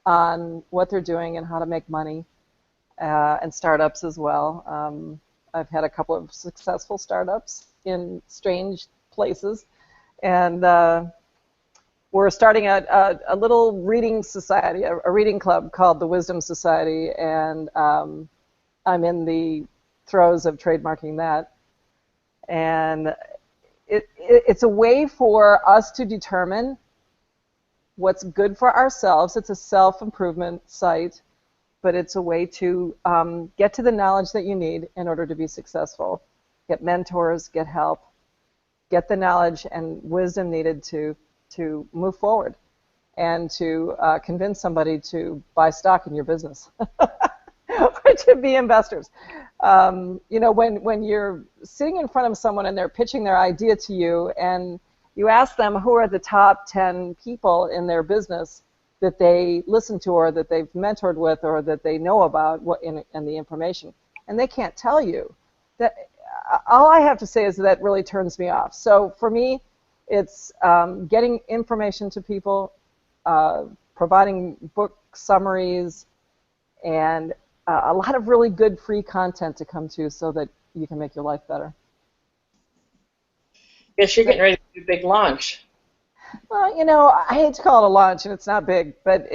on what they're doing and how to make money, and startups as well. I've had a couple of successful startups in strange places, and we're starting a little reading society, a reading club called the Wisdom Society, and I'm in the throes of trademarking that. And it's a way for us to determine what's good for ourselves. It's a self-improvement site, but it's a way to get to the knowledge that you need in order to be successful. Get mentors, get help, get the knowledge and wisdom needed to move forward and to convince somebody to buy stock in your business or to be investors. You know, when you're sitting in front of someone and they're pitching their idea to you and you ask them who are the top 10 people in their business that they listen to or that they've mentored with or that they know about and the information, and they can't tell you, that all I have to say is that really turns me off. So for me, it's getting information to people, providing book summaries, and a lot of really good free content to come to so that you can make your life better. Yes, you're getting ready to do a big launch. Well, you know, I hate to call it a launch, and it's not big, but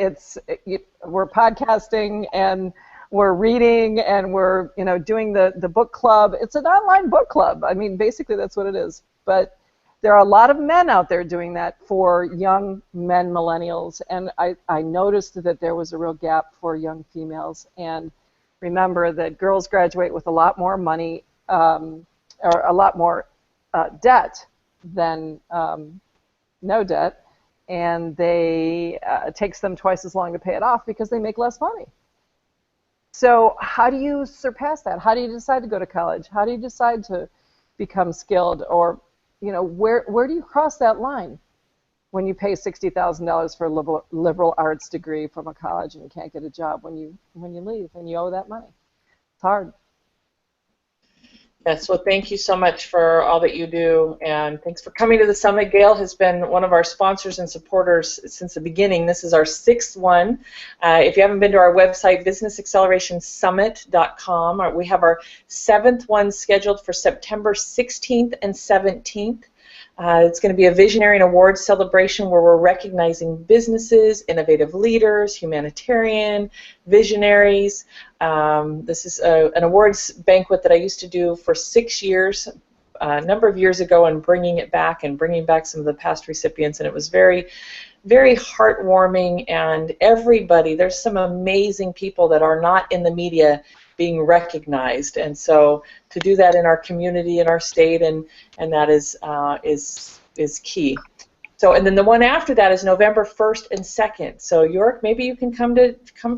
we're podcasting and we're reading and we're doing the book club. It's an online book club. I mean, basically that's what it is. But there are a lot of men out there doing that for young men millennials, and I noticed that there was a real gap for young females. And remember that girls graduate with a lot more money, or a lot more debt than no debt, and it takes them twice as long to pay it off because they make less money. So how do you surpass that? How do you decide to go to college? How do you decide to become skilled? Or, where do you cross that line when you pay $60,000 for a liberal arts degree from a college and you can't get a job when you leave and you owe that money? It's hard. Yes, well, thank you so much for all that you do, and thanks for coming to the summit. Gail has been one of our sponsors and supporters since the beginning. This is our 6th one. If you haven't been to our website, businessaccelerationsummit.com, we have our 7th one scheduled for September 16th and 17th. It's going to be a visionary and awards celebration where we're recognizing businesses, innovative leaders, humanitarian, visionaries. This is an awards banquet that I used to do for 6 years, a number of years ago, and bringing back some of the past recipients, and it was very, very heartwarming. And everybody, there's some amazing people that are not in the media being recognized, and so to do that in our community, in our state, and that is key. So, and then the one after that is November 1st and 2nd. So, York, maybe you can come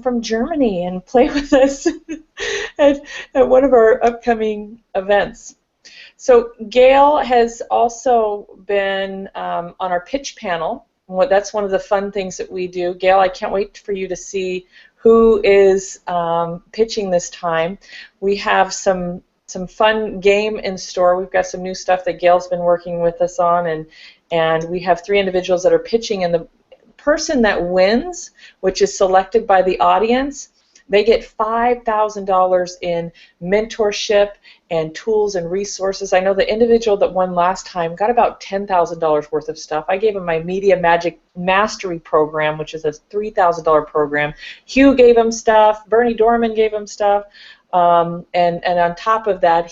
from Germany and play with us at one of our upcoming events. So, Gail has also been on our pitch panel. That's one of the fun things that we do. Gail, I can't wait for you to see who is pitching this time. We have some fun game in store. We've got some new stuff that Gail's been working with us on, and we have 3 individuals that are pitching, and the person that wins, which is selected by the audience, they get $5,000 in mentorship and tools and resources. I know the individual that won last time got about $10,000 worth of stuff. I gave him my Media Magic Mastery program, which is a $3,000 program. Hugh gave him stuff. Bernie Dorman gave him stuff. And on top of that,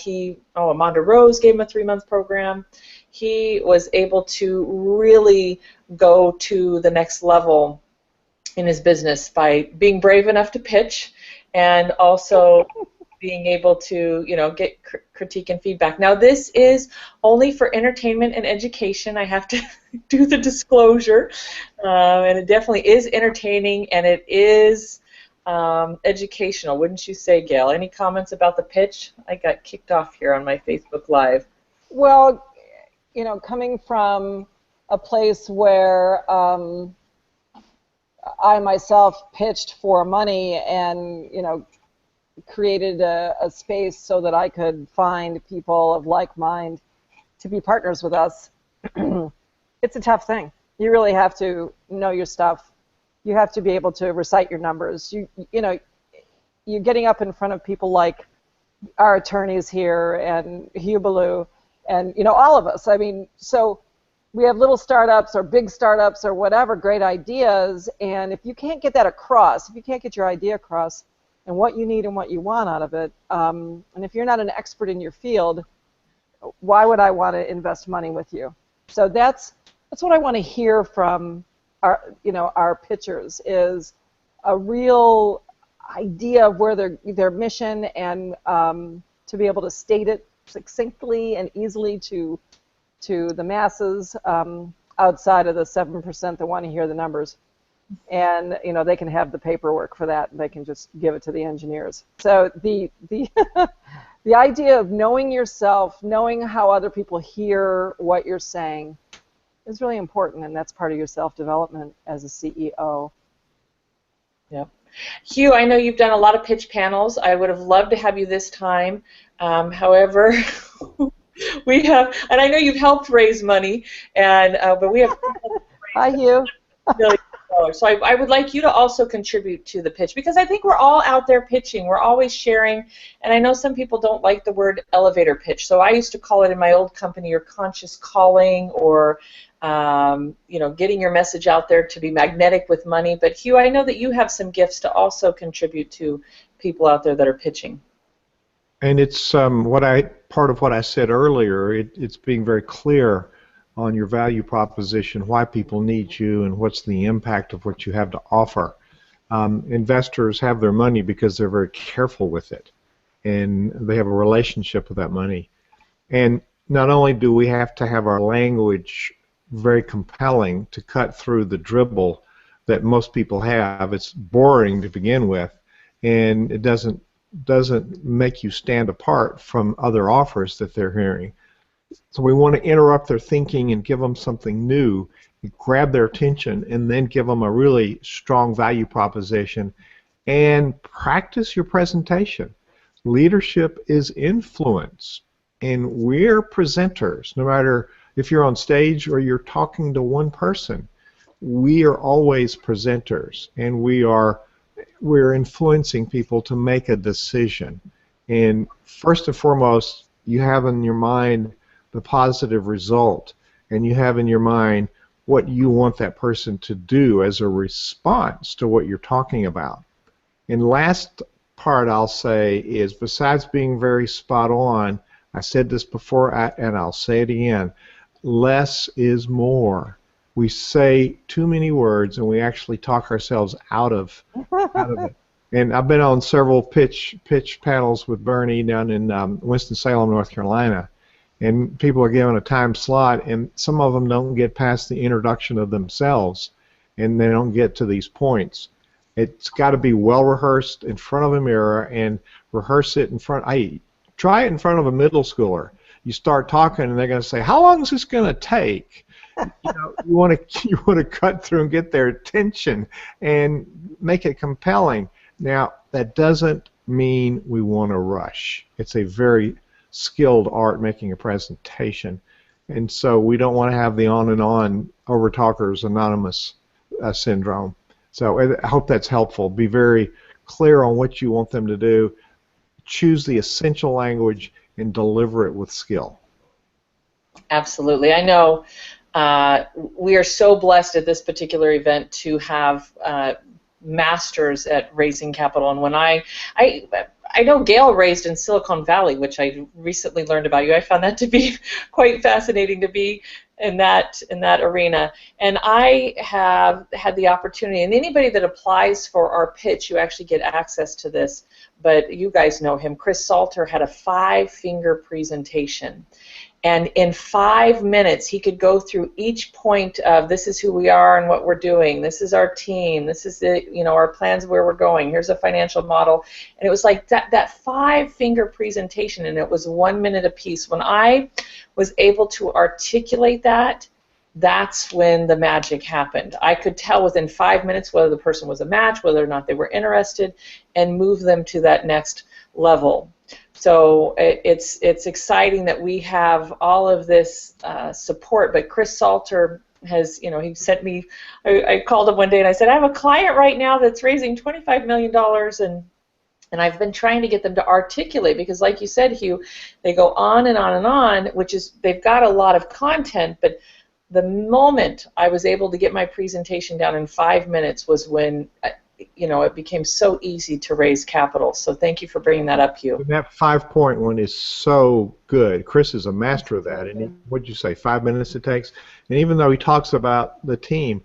Amanda Rose gave him a 3-month program. He was able to really go to the next level in his business by being brave enough to pitch, and also being able to, get critique and feedback. Now, this is only for entertainment and education. I have to do the disclosure, and it definitely is entertaining, and it is educational, wouldn't you say, Gail? Any comments about the pitch? I got kicked off here on my Facebook Live. Well, coming from a place where I myself pitched for money and, created a space so that I could find people of like mind to be partners with us. It's a tough thing. You really have to know your stuff. You have to be able to recite your numbers. You're getting up in front of people like our attorneys here and Hugh Ballou and, all of us. I mean, so we have little startups or big startups or whatever, great ideas, and if you can't get that across, if you can't get your idea across and what you need and what you want out of it, and if you're not an expert in your field, why would I want to invest money with you? So that's what I want to hear from our pitchers, is a real idea of where their mission, and to be able to state it succinctly and easily to the masses, outside of the 7% that want to hear the numbers. And they can have the paperwork for that, and they can just give it to the engineers. So the the idea of knowing yourself, knowing how other people hear what you're saying, is really important, and that's part of your self-development as a CEO. Yep. Hugh, I know you've done a lot of pitch panels. I would have loved to have you this time. However, we have, and I know you've helped raise money, and but we have. Hi, Hugh. So I would like you to also contribute to the pitch, because I think we're all out there pitching. We're always sharing, and I know some people don't like the word elevator pitch. So I used to call it in my old company your conscious calling, or getting your message out there to be magnetic with money. But Hugh, I know that you have some gifts to also contribute to people out there that are pitching. And it's part of what I said earlier. It's being very clear on your value proposition, why people need you, and what's the impact of what you have to offer. Investors have their money because they're very careful with it, and they have a relationship with that money. And not only do we have to have our language very compelling to cut through the dribble that most people have. It's boring to begin with, and it doesn't make you stand apart from other offers that they're hearing. So we want to interrupt their thinking and give them something new, grab their attention, and then give them a really strong value proposition, and practice your presentation. Leadership is influence, and we're presenters. No matter if you're on stage or you're talking to one person, we are always presenters, and we're influencing people to make a decision. And first and foremost, you have in your mind the positive result, and you have in your mind what you want that person to do as a response to what you're talking about. And last part I'll say is, besides being very spot on, I said this before and I'll say it again, less is more. We say too many words and we actually talk ourselves out of it. And I've been on several pitch panels with Bernie down in Winston-Salem, North Carolina, and people are given a time slot, and some of them don't get past the introduction of themselves, and they don't get to these points. It's got to be well rehearsed in front of a mirror, and rehearse it in front. Try it in front of a middle schooler. You start talking, and they're going to say, "How long is this going to take?" You want to cut through and get their attention and make it compelling. Now, that doesn't mean we want to rush. It's a very skilled art making a presentation, and so we don't want to have the on and on over talkers anonymous syndrome. So I hope that's helpful. Be very clear on what you want them to do. Choose the essential language and deliver it with skill. Absolutely. I know we are so blessed at this particular event to have masters at raising capital. And when I know Gail raised in Silicon Valley, which I recently learned about you. I found that to be quite fascinating to be in that arena. And I have had the opportunity, and anybody that applies for our pitch, you actually get access to this, but you guys know him. Chris Salter had a 5-finger presentation. And in 5 minutes, he could go through each point of, this is who we are and what we're doing. This is our team. This is our plans where we're going. Here's a financial model. And it was like that 5-finger presentation, and it was 1 minute apiece. When I was able to articulate that, that's when the magic happened. I could tell within 5 minutes whether the person was a match, whether or not they were interested, and move them to that next level. So it's exciting that we have all of this support. But Chris Salter has, he sent me, I called him one day and I said, I have a client right now that's raising $25 million, and I've been trying to get them to articulate, because like you said, Hugh, they go on and on and on, which is, they've got a lot of content, but the moment I was able to get my presentation down in 5 minutes was when it became so easy to raise capital. So thank you for bringing that up, Hugh. That 5-point one is so good. Chris is a master of that. And what'd you say, 5 minutes it takes? And even though he talks about the team,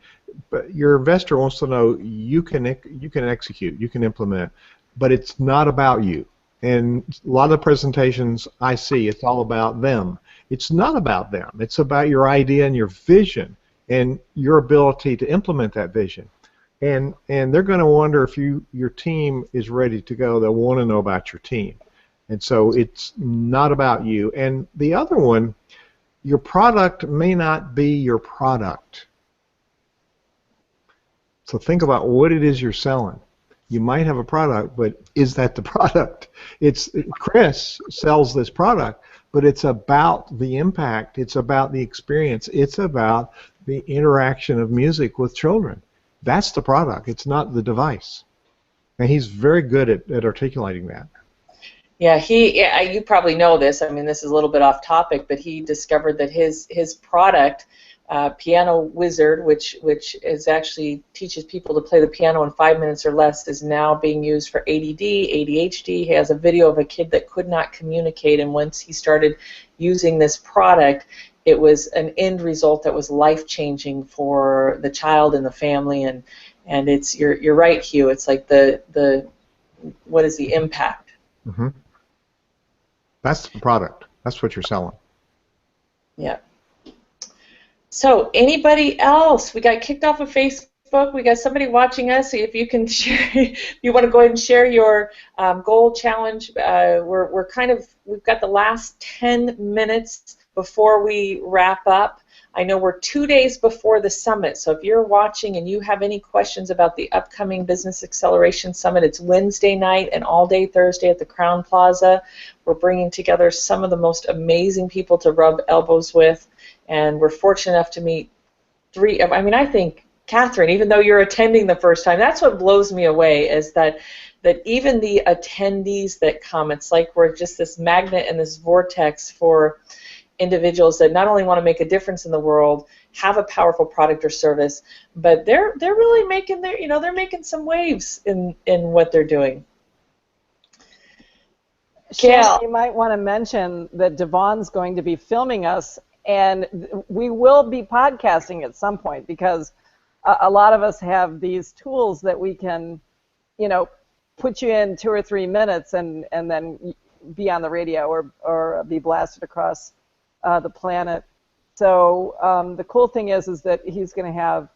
but your investor wants to know you can execute, you can implement, but it's not about you. And a lot of the presentations I see, it's all about them. It's not about them. It's about your idea and your vision and your ability to implement that vision. And they're going to wonder if your team is ready to go. They'll want to know about your team. And so it's not about you. And the other one, your product may not be your product. So think about what it is you're selling. You might have a product, but is that the product? Chris sells this product, but it's about the impact. It's about the experience. It's about the interaction of music with children. That's the product. It's not the device. And he's very good at articulating that. Yeah, you probably know this. I mean, this is a little bit off topic, but he discovered that his product, Piano Wizard, which is actually teaches people to play the piano in 5 minutes or less, is now being used for ADD, ADHD. He has a video of a kid that could not communicate, and once he started using this product, it was an end result that was life-changing for the child and the family. And it's you're right, Hugh. It's like the what is the impact? Mm-hmm. That's the product. That's what you're selling. Yeah. So anybody else? We got kicked off of Facebook. We got somebody watching us. If you can share, if you want to go ahead and share your goal challenge. We've got the last 10 minutes before we wrap up. I know we're 2 days before the summit, so if you're watching and you have any questions about the upcoming Business Acceleration Summit, it's Wednesday night and all day Thursday at the Crown Plaza. We're bringing together some of the most amazing people to rub elbows with, and we're fortunate enough to meet three. I mean, I think, Catherine, even though you're attending the first time, that's what blows me away, is that even the attendees that come, it's like we're just this magnet and this vortex for individuals that not only want to make a difference in the world, have a powerful product or service, but they're really making they're making some waves in what they're doing. Shannon, you might want to mention that Devon's going to be filming us, and we will be podcasting at some point, because a lot of us have these tools that we can, put you in 2 or 3 minutes and then be on the radio or be blasted across the planet. So the cool thing is that he's going to have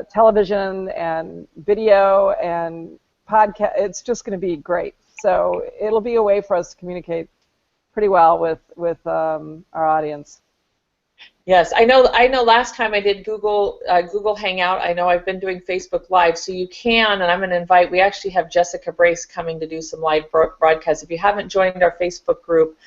television and video and podcast. It's just going to be great. So it'll be a way for us to communicate pretty well with our audience. Yes, I know. Last time I did Google Hangout. I know I've been doing Facebook Live, so you can, and I'm going to invite. We actually have Jessica Brace coming to do some live broadcasts. If you haven't joined our Facebook group,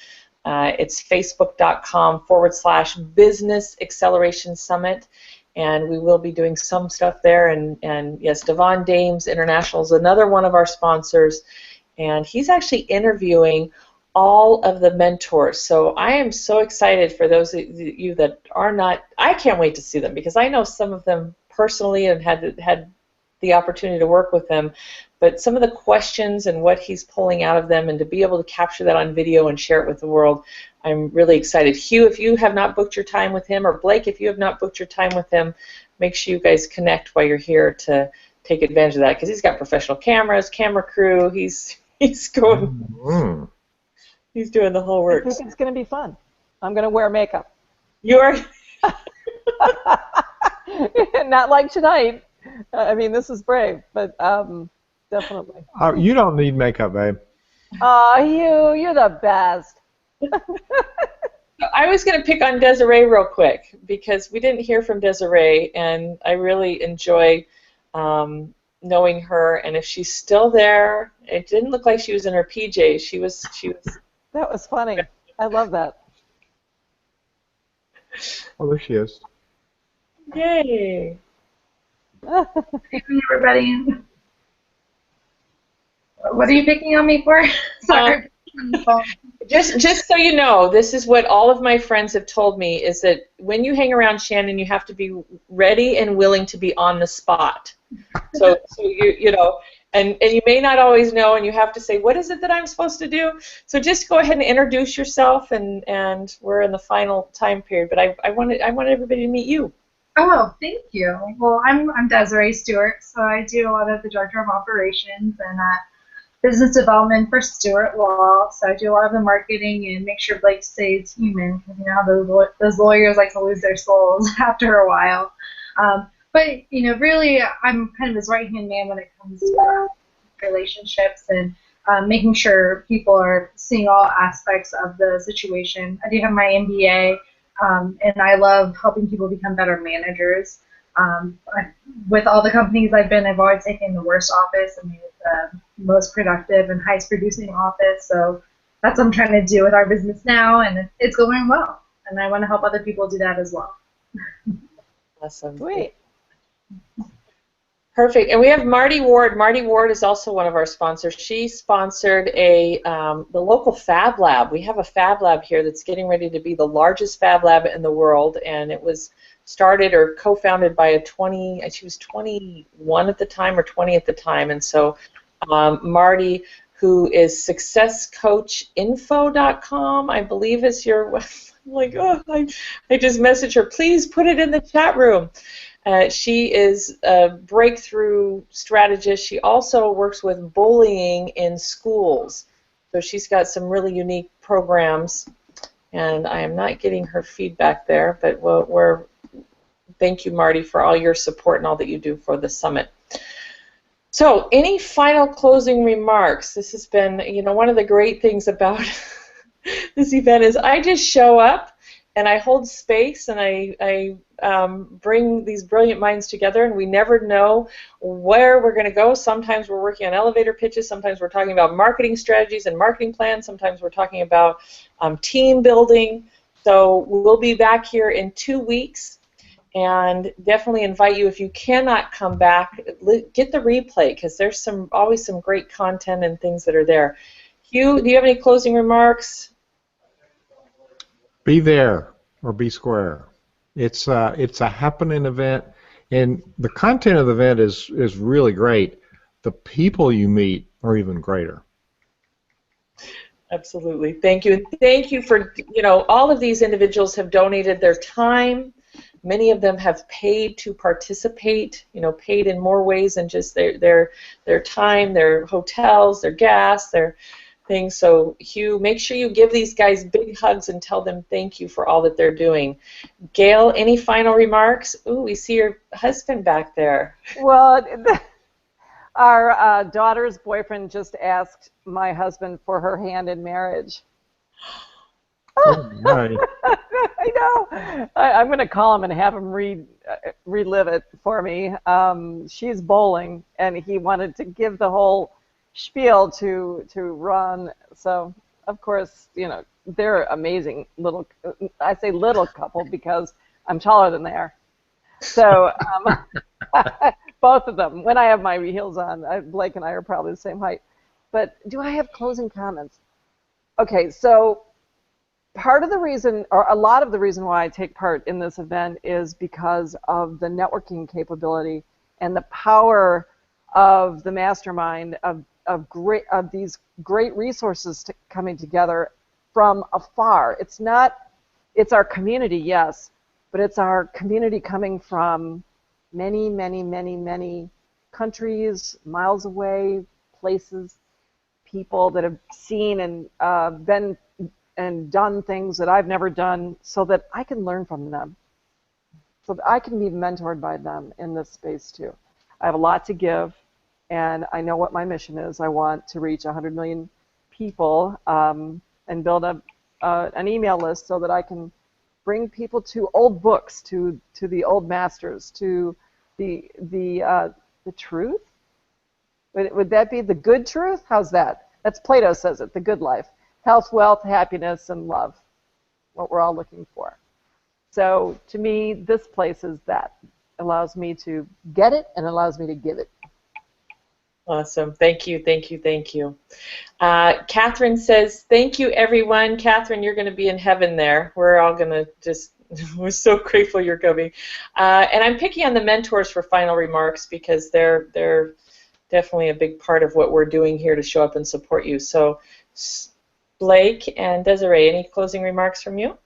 it's facebook.com/Business Acceleration Summit, and we will be doing some stuff there. And yes, Devon Dames International is another one of our sponsors, and he's actually interviewing all of the mentors. So I am so excited for those of you that are not. I can't wait to see them, because I know some of them personally and had the opportunity to work with them. But some of the questions and what he's pulling out of them, and to be able to capture that on video and share it with the world, I'm really excited. Hugh, if you have not booked your time with him, or Blake, if you have not booked your time with him, make sure you guys connect while you're here to take advantage of that, because he's got professional cameras, camera crew. He's going. Mm. He's doing the whole works. I think it's going to be fun. I'm going to wear makeup. You are. Not like tonight. I mean, this is brave, but definitely. You don't need makeup, babe. Oh, you're the best. I was going to pick on Desiree real quick, because we didn't hear from Desiree, and I really enjoy knowing her. And if she's still there, it didn't look like she was in her PJs. She was. That was funny. I love that. Oh, there she is. Yay! Good evening, everybody. What are you picking on me for? Sorry. Just so you know, this is what all of my friends have told me, is that when you hang around Shannon, you have to be ready and willing to be on the spot. So you know, and you may not always know, and you have to say, what is it that I'm supposed to do? So just go ahead and introduce yourself, and we're in the final time period. But I wanted everybody to meet you. Oh, thank you. Well, I'm Desiree Stewart, so I do a lot of the Director of Operations and Business Development for Stewart Law. So I do a lot of the marketing and make sure Blake stays human, because you know how those lawyers like to lose their souls after a while. But you know, really, I'm kind of his right-hand man when it comes to relationships and making sure people are seeing all aspects of the situation. I do have my MBA, and I love helping people become better managers. With all the companies I've been, I've always taken the worst office and made it the most productive and highest producing office. So that's what I'm trying to do with our business now, and it's going well. And I want to help other people do that as well. Awesome. Great. Perfect. And we have Marty Ward. Marty Ward is also one of our sponsors. She sponsored the local Fab Lab. We have a Fab Lab here that's getting ready to be the largest Fab Lab in the world, and it was started or co-founded by she was 21 at the time or 20 at the time. And so Marty, who is successcoachinfo.com, I believe is your I'm like, oh, I just messaged her, please put it in the chat room. She is a breakthrough strategist. She also works with bullying in schools. So she's got some really unique programs, and I am not getting her feedback there, but thank you, Marty, for all your support and all that you do for the summit. So, any final closing remarks? This has been, one of the great things about this event is I just show up and I hold space and I bring these brilliant minds together, and we never know where we're going to go. Sometimes we're working on elevator pitches, sometimes we're talking about marketing strategies and marketing plans, sometimes we're talking about team building. So we'll be back here in 2 weeks, and definitely invite you, if you cannot come back, get the replay, because there's always some great content and things that are there. Hugh, do you have any closing remarks? Be there or be square. It's a happening event, and the content of the event is really great. The people you meet are even greater. Absolutely. Thank you. Thank you for, all of these individuals have donated their time. Many of them have paid to participate, paid in more ways than just their time, their hotels, their gas, their things. So, Hugh, make sure you give these guys big hugs and tell them thank you for all that they're doing. Gail, any final remarks? Ooh, we see your husband back there. Well, our daughter's boyfriend just asked my husband for her hand in marriage. Oh, my. I know. I'm going to call him and have him relive it for me. She's bowling, and he wanted to give the whole spiel to Ron. So, of course, they're amazing little. I say little couple because I'm taller than they are. So, both of them. When I have my heels on, Blake and I are probably the same height. But do I have closing comments? Okay, so part of the reason, or a lot of the reason why I take part in this event is because of the networking capability and the power of the mastermind of these great resources coming together from afar. It's our community, yes, but it's our community coming from many, many, many, many countries, miles away, places, people that have seen and been and done things that I've never done, so that I can learn from them, so that I can be mentored by them in this space too. I have a lot to give, and I know what my mission is. I want to reach 100 million people and build an email list so that I can bring people to old books, to the old masters, to the truth. Would that be the good truth? How's that? That's Plato says it, the good life. Health, wealth, happiness, and love, what we're all looking for. So to me, this place is that. It allows me to get it and allows me to give it. Awesome. Thank you, thank you, thank you. Catherine says, thank you, everyone. Catherine, you're going to be in heaven there. We're all going to just, we're so grateful you're coming. And I'm picking on the mentors for final remarks because they're definitely a big part of what we're doing here to show up and support you. So, Blake and Desiree, any closing remarks from you?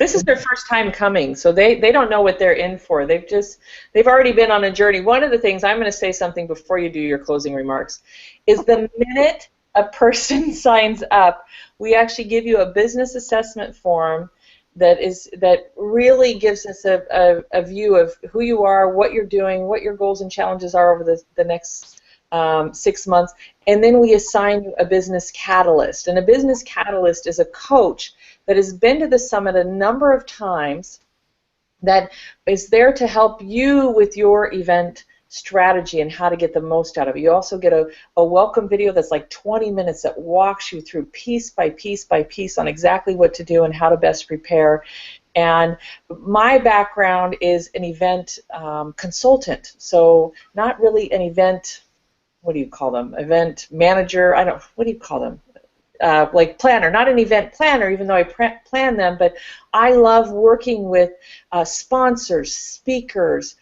This is their first time coming, so they don't know what they're in for. They've already been on a journey. One of the things, I'm going to say something before you do your closing remarks, is the minute a person signs up, we actually give you a business assessment form that really gives us a view of who you are, what you're doing, what your goals and challenges are over the next 6 months, and then we assign you a business catalyst. And a business catalyst is a coach that has been to the summit a number of times that is there to help you with your event strategy and how to get the most out of it. You also get a welcome video that's like 20 minutes that walks you through piece by piece by piece on exactly what to do and how to best prepare. And my background is an event consultant, so not really an event, what do you call them? Event manager, what do you call them? Like planner, not an event planner, even though I plan them, but I love working with sponsors, speakers,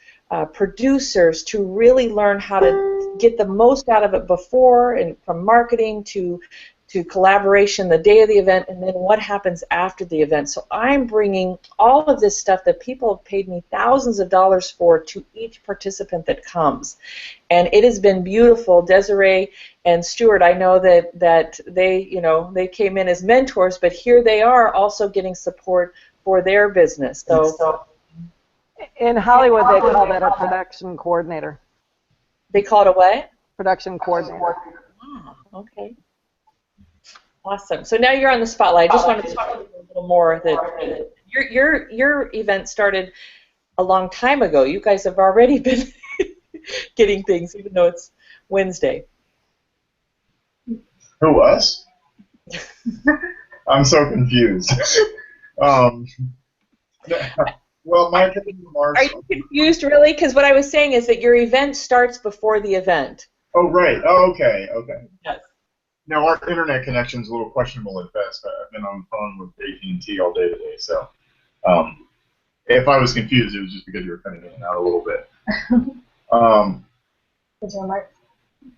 producers to really learn how to get the most out of it before, and from marketing to to collaboration the day of the event, and then what happens after the event. So I'm bringing all of this stuff that people have paid me thousands of dollars for to each participant that comes. And it has been beautiful. Desiree and Stuart, I know that they came in as mentors, but here they are also getting support for their business. So in Hollywood, they call that a production coordinator. They call it a what? Production coordinator. Ah, okay. Awesome. So now you're on the spotlight. I just wanted to talk a little more that your event started a long time ago. You guys have already been getting things, even though it's Wednesday. Who, us? I'm so confused. Well, my remarks. Are you confused, really? Because what I was saying is that your event starts before the event. Oh, right. Oh, okay. Okay. Yes. No, our internet connection's a little questionable at best. I've been on the phone with AT&T all day today, so if I was confused, it was just because you were cutting in and out a little bit.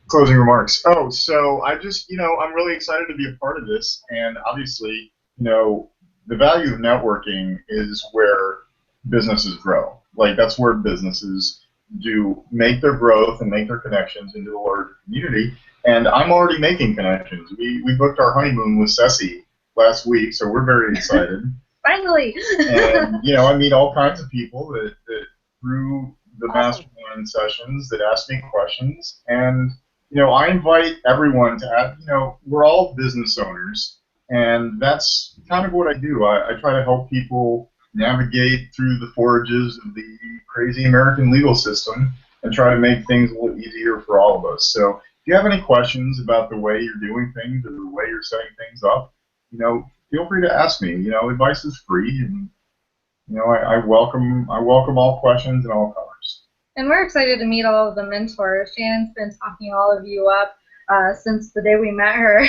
Closing remarks. Oh, so I just, I'm really excited to be a part of this, and obviously, the value of networking is where businesses grow. Like, that's where businesses do make their growth and make their connections into the larger community. And I'm already making connections. We booked our honeymoon with Ceci last week, so we're very excited. Finally. And I meet all kinds of people that through the Mastermind sessions that ask me questions, and I invite everyone to add. We're all business owners, and that's kind of what I do. I try to help people navigate through the forages of the crazy American legal system and try to make things a little easier for all of us. So if you have any questions about the way you're doing things or the way you're setting things up, feel free to ask me. Advice is free, and I welcome all questions and all colors. And we're excited to meet all of the mentors. Shannon's been talking all of you up since the day we met her,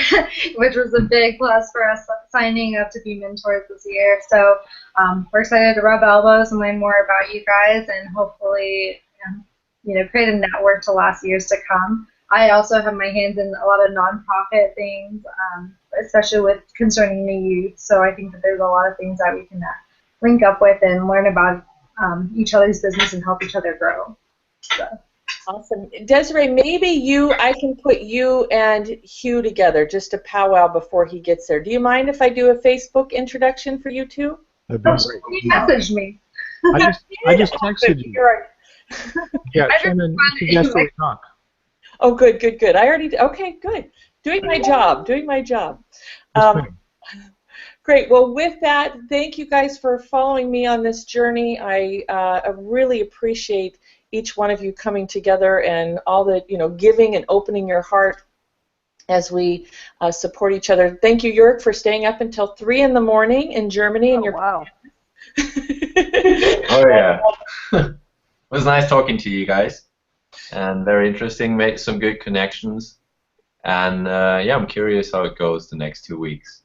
which was a big plus for us signing up to be mentors this year. So we're excited to rub elbows and learn more about you guys, and hopefully, create a network to last years to come. I also have my hands in a lot of nonprofit things, especially concerning the youth. So I think that there's a lot of things that we can link up with and learn about each other's business and help each other grow. So. Awesome. Desiree, maybe I can put you and Hugh together just to powwow before he gets there. Do you mind if I do a Facebook introduction for you two? That'd be great. You messaged me. I just texted you. Yeah, Shannon, you suggested we talk. Oh, good. I already did. Okay, good. Doing my job. Great. Well, with that, thank you guys for following me on this journey. I really appreciate each one of you coming together and all the giving and opening your heart as we support each other. Thank you, Jörg, for staying up until 3 in the morning in Germany. Oh, wow. Oh, yeah. It was nice talking to you guys, and very interesting. Made some good connections, and yeah, I'm curious how it goes the next 2 weeks.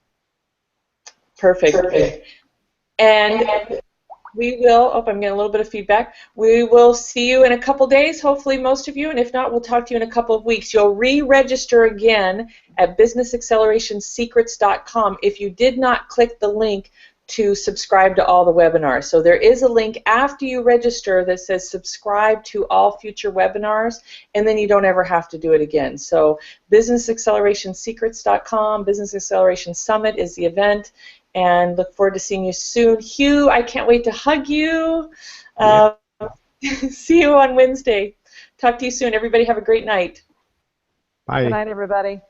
Perfect. And we will, I'm getting a little bit of feedback. We will see you in a couple days, hopefully most of you, and if not, we'll talk to you in a couple of weeks. You'll re-register again at businessaccelerationsecrets.com if you did not click the link to subscribe to all the webinars. So there is a link after you register that says subscribe to all future webinars, and then you don't ever have to do it again. So businessaccelerationsecrets.com, Business Acceleration Summit is the event, and look forward to seeing you soon. Hugh, I can't wait to hug you. See you on Wednesday. Talk to you soon. Everybody have a great night. Bye. Good night, everybody.